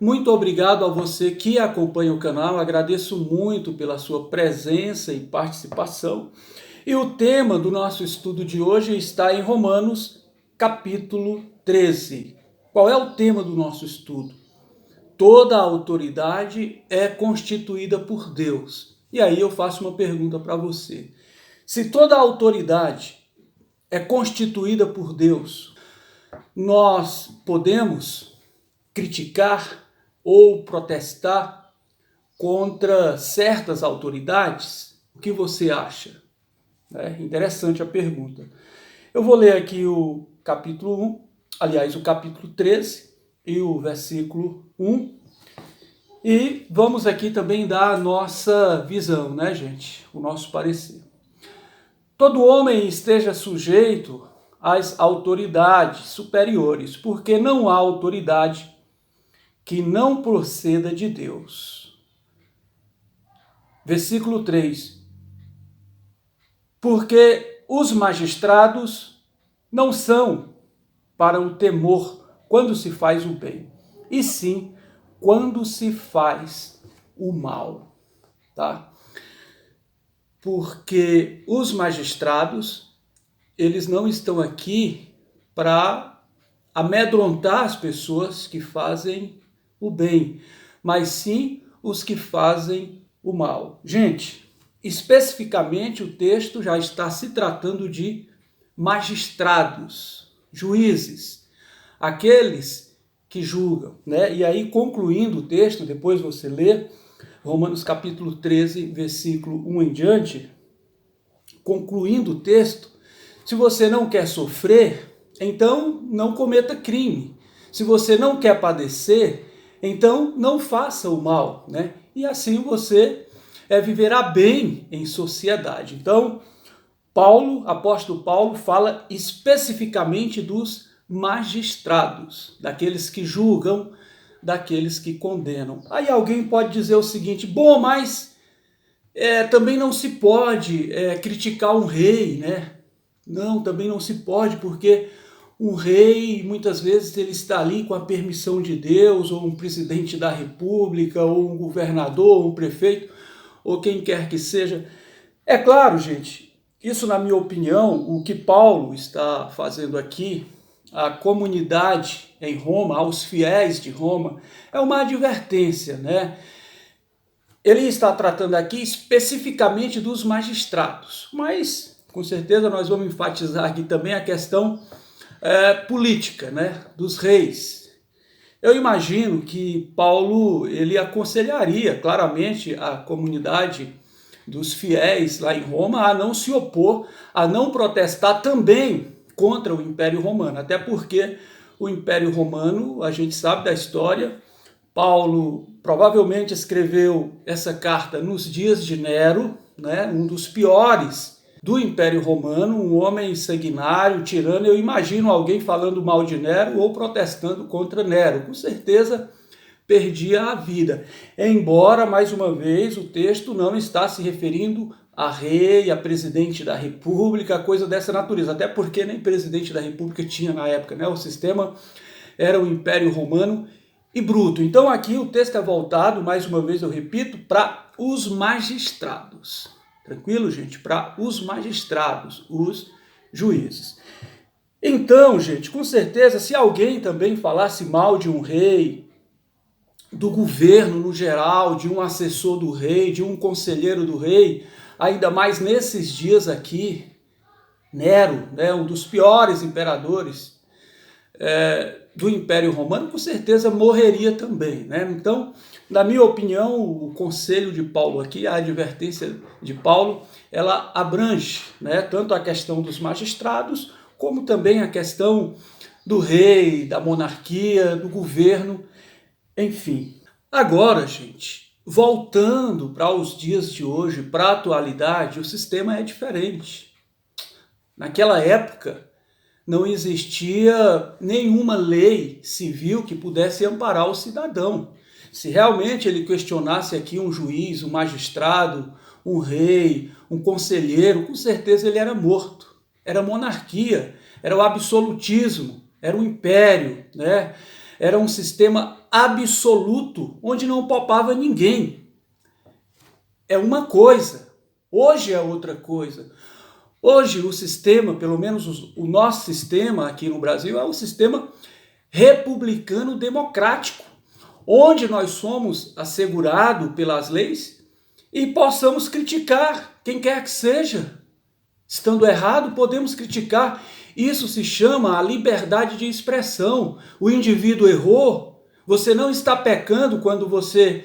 Muito obrigado a você que acompanha o canal, agradeço muito pela sua presença e participação. E o tema do nosso estudo de hoje está em Romanos, capítulo 13. Qual é o tema do nosso estudo? Toda a autoridade é constituída por Deus. E aí eu faço uma pergunta para você. Se toda a autoridade é constituída por Deus, nós podemos criticar ou protestar contra certas autoridades? O que você acha? É interessante a pergunta. Eu vou ler aqui o capítulo 1, aliás, o capítulo 13 e o versículo 1. E vamos aqui também dar a nossa visão, né, gente? O nosso parecer. Todo homem esteja sujeito às autoridades superiores, porque não há autoridade que não proceda de Deus. Versículo 3. Porque os magistrados não são para o temor quando se faz o bem, e sim quando se faz o mal, tá? Porque os magistrados, eles não estão aqui para amedrontar as pessoas que fazem o bem, mas sim os que fazem o mal. Gente, especificamente o texto já está se tratando de magistrados, juízes, aqueles que julgam, né? E aí, concluindo o texto, depois você lê Romanos capítulo 13, versículo 1 em diante, concluindo o texto, se você não quer sofrer, então não cometa crime. Se você não quer padecer, então não faça o mal, né? E assim você viverá bem em sociedade. Então, apóstolo Paulo, fala especificamente dos magistrados, daqueles que julgam, daqueles que condenam. Aí alguém pode dizer o seguinte: bom, mas também não se pode criticar um rei, né? Não, também não se pode, porque um rei, muitas vezes, ele está ali com a permissão de Deus, ou um presidente da república, ou um governador, ou um prefeito, ou quem quer que seja. É claro, gente, isso, na minha opinião, o que Paulo está fazendo aqui, a comunidade em Roma, aos fiéis de Roma, é uma advertência, né? Ele está tratando aqui especificamente dos magistrados, mas com certeza nós vamos enfatizar aqui também a questão política, né, dos reis. Eu imagino que Paulo, ele aconselharia claramente a comunidade dos fiéis lá em Roma a não se opor, a não protestar também contra o Império Romano, até porque o Império Romano, a gente sabe da história, Paulo provavelmente escreveu essa carta nos dias de Nero, né, um dos piores do Império Romano, um homem sanguinário, tirano. Eu imagino alguém falando mal de Nero ou protestando contra Nero. Com certeza perdia a vida. Embora, mais uma vez, o texto não está se referindo a rei, a presidente da república, coisa dessa natureza. Até porque nem presidente da república tinha na época, né? O sistema era o Império Romano e bruto. Então aqui o texto é voltado, mais uma vez eu repito, para os magistrados. Tranquilo, gente? Para os magistrados, os juízes. Então, gente, com certeza, se alguém também falasse mal de um rei, do governo no geral, de um assessor do rei, de um conselheiro do rei, ainda mais nesses dias aqui, Nero, né, um dos piores imperadores do Império Romano, com certeza morreria também, né? Então, na minha opinião, o conselho de Paulo aqui, a advertência de Paulo, ela abrange, né, tanto a questão dos magistrados, como também a questão do rei, da monarquia, do governo, enfim. Agora, gente, voltando para os dias de hoje, para a atualidade, o sistema é diferente. Naquela época, não existia nenhuma lei civil que pudesse amparar o cidadão. Se realmente ele questionasse aqui um juiz, um magistrado, um rei, um conselheiro, com certeza ele era morto. Era monarquia, era o absolutismo, era o império, né? Era um sistema absoluto, onde não poupava ninguém. É uma coisa, hoje é outra coisa. Hoje o sistema, pelo menos o nosso sistema aqui no Brasil, é um sistema republicano democrático, onde nós somos assegurados pelas leis e possamos criticar quem quer que seja. Estando errado, podemos criticar. Isso se chama a liberdade de expressão. O indivíduo errou, você não está pecando quando você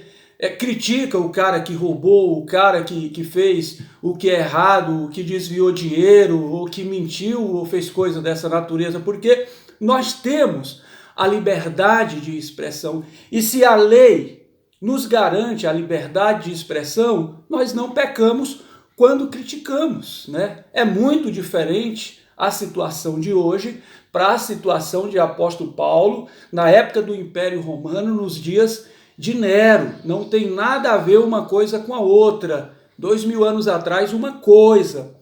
critica o cara que roubou, o cara que fez o que é errado, o que desviou dinheiro, ou que mentiu, ou fez coisa dessa natureza, porque nós temos a liberdade de expressão. E se a lei nos garante a liberdade de expressão, nós não pecamos quando criticamos, né? É muito diferente a situação de hoje para a situação de apóstolo Paulo na época do Império Romano, nos dias de Nero. Não tem nada a ver uma coisa com a outra. 2000 anos atrás, uma coisa.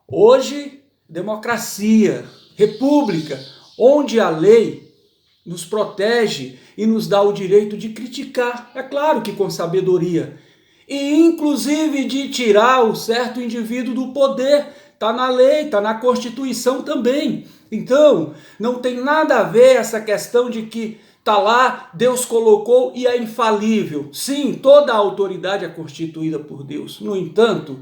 Hoje, democracia, república, onde a lei nos protege e nos dá o direito de criticar. É claro que com sabedoria. E inclusive de tirar o certo indivíduo do poder. Está na lei, está na Constituição também. Então, não tem nada a ver essa questão de que está lá, Deus colocou e é infalível. Sim, toda a autoridade é constituída por Deus. No entanto,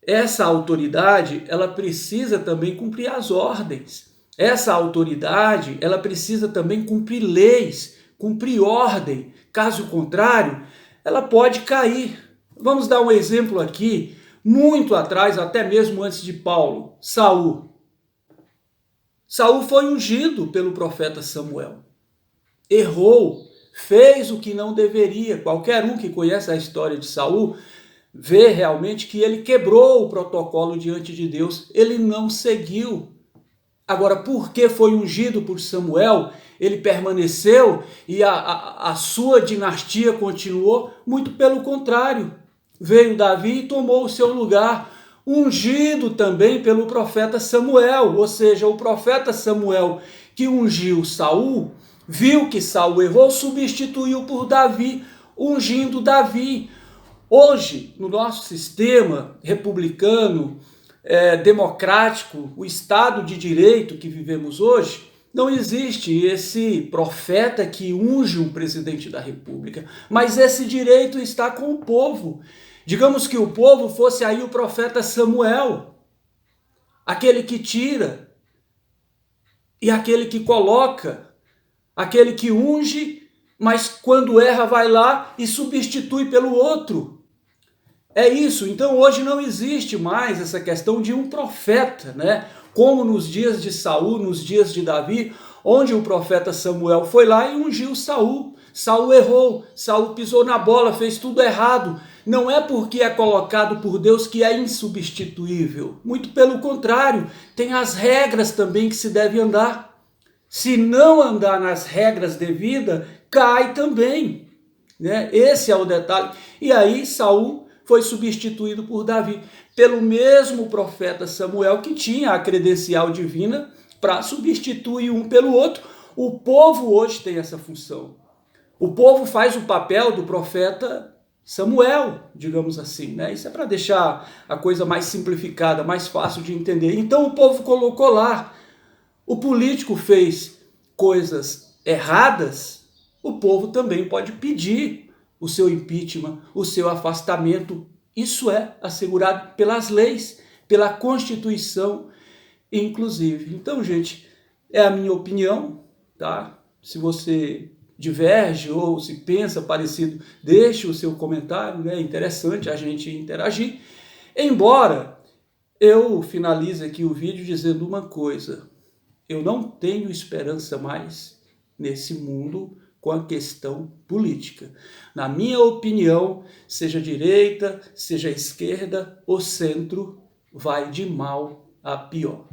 essa autoridade, ela precisa também cumprir as ordens. Essa autoridade, ela precisa também cumprir leis, cumprir ordem. Caso contrário, ela pode cair. Vamos dar um exemplo aqui, muito atrás, até mesmo antes de Paulo, Saul. Saul foi ungido pelo profeta Samuel. Errou, fez o que não deveria. Qualquer um que conhece a história de Saul vê realmente que ele quebrou o protocolo diante de Deus. Ele não seguiu. Agora, porque foi ungido por Samuel, ele permaneceu e a sua dinastia continuou? Muito pelo contrário. Veio Davi e tomou o seu lugar, ungido também pelo profeta Samuel. Ou seja, o profeta Samuel que ungiu Saul, viu que Saul errou, substituiu por Davi, ungindo Davi. Hoje, no nosso sistema republicano, democrático, o Estado de Direito que vivemos hoje, não existe esse profeta que unge um presidente da República, mas esse direito está com o povo. Digamos que o povo fosse aí o profeta Samuel, aquele que tira e aquele que coloca, aquele que unge, mas quando erra vai lá e substitui pelo outro. É isso, então hoje não existe mais essa questão de um profeta, né? Como nos dias de Saul, nos dias de Davi, onde o profeta Samuel foi lá e ungiu Saul. Saul errou, Saul pisou na bola, fez tudo errado. Não é porque é colocado por Deus que é insubstituível. Muito pelo contrário, tem as regras também que se deve andar. Se não andar nas regras devidas, cai também, né? Esse é o detalhe. E aí Saul foi substituído por Davi, pelo mesmo profeta Samuel, que tinha a credencial divina para substituir um pelo outro. O povo hoje tem essa função. O povo faz o papel do profeta Samuel, digamos assim, né? Isso é para deixar a coisa mais simplificada, mais fácil de entender. Então o povo colocou lá. O político fez coisas erradas, o povo também pode pedir o seu impeachment, o seu afastamento. Isso é assegurado pelas leis, pela Constituição, inclusive. Então, gente, é a minha opinião, tá? Se você diverge ou se pensa parecido, deixe o seu comentário, né? É interessante a gente interagir. Embora eu finalize aqui o vídeo dizendo uma coisa: eu não tenho esperança mais nesse mundo com a questão política. Na minha opinião, seja direita, seja esquerda ou centro, vai de mal a pior.